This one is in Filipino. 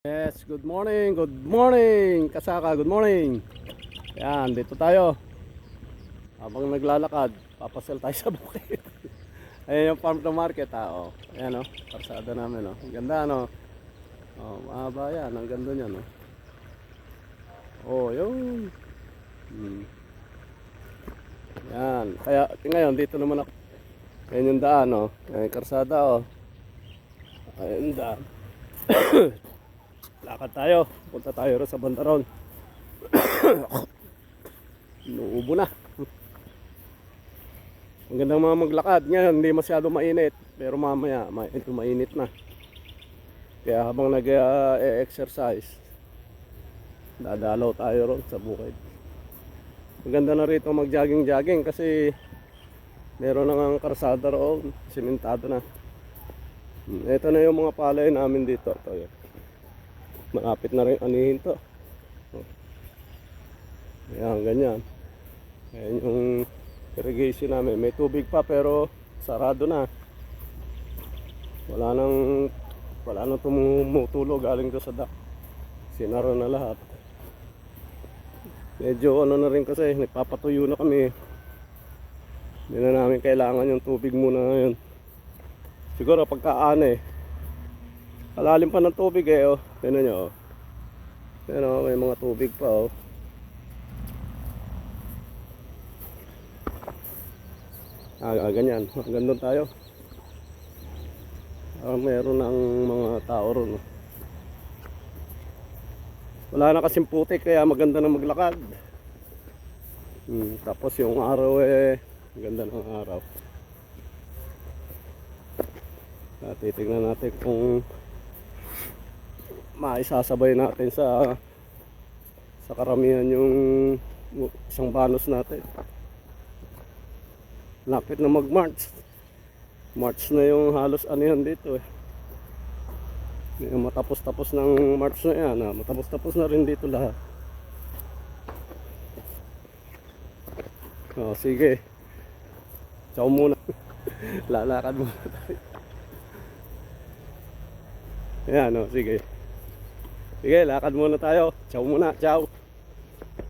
Yes, good morning, Kasaka, good morning. Yan, dito tayo. Habang naglalakad, papasel tayo sa bukid. Ayan yung farm to market, oh. Ayan, oh, karsada namin, oh. Ang ganda, no? Oh, mahaba yan, ang ganda niyan, no? Oh, yun. Yan, kaya ngayon, dito naman ako. Ayan yung daan, oh. Ayan yung karsada, oh. Ayan yung daan. Lakad tayo, punta tayo rin sa bandaron. Inuubo na. Ang gandang mga maglakad. Ngayon hindi masyado mainit, pero mamaya mainit na. Kaya habang nag-exercise, dadalaw tayo ron sa bukid. Ang ganda na rito mag-jogging kasi meron na ang karsada roon, simentado na. Ito na yung mga palay namin dito. Ito yun. Malapit na rin anihin to. Ayan, ganyan. Ayan yung irrigation namin. May tubig pa pero sarado na. Wala nang tumutulo galing doon sa dak. Sinara na lahat. Medyo ano na rin kasi, nagpapatuyo na kami. Hindi na namin kailangan yung tubig muna ngayon. Siguro pagkaan kalalim pa ng tubig oh. Tignan nyo oh. Ayan oh, may mga tubig pa oh. Ganyan. Hanggang doon tayo. Meron ng mga tao ron oh. Wala na kasing putik kaya maganda na maglakad. Tapos yung araw maganda ng araw. Titignan natin kung maisasabay natin sa karamihan yung isang banos natin. Lapit na mag-March. March na yung halos anihan dito matapos-tapos ng March na yan. Matapos-tapos na rin dito lahat. Sige. Ciao muna. Lalakad muna tayo. Ayan sige. Sige, lakad muna tayo. Ciao muna, ciao.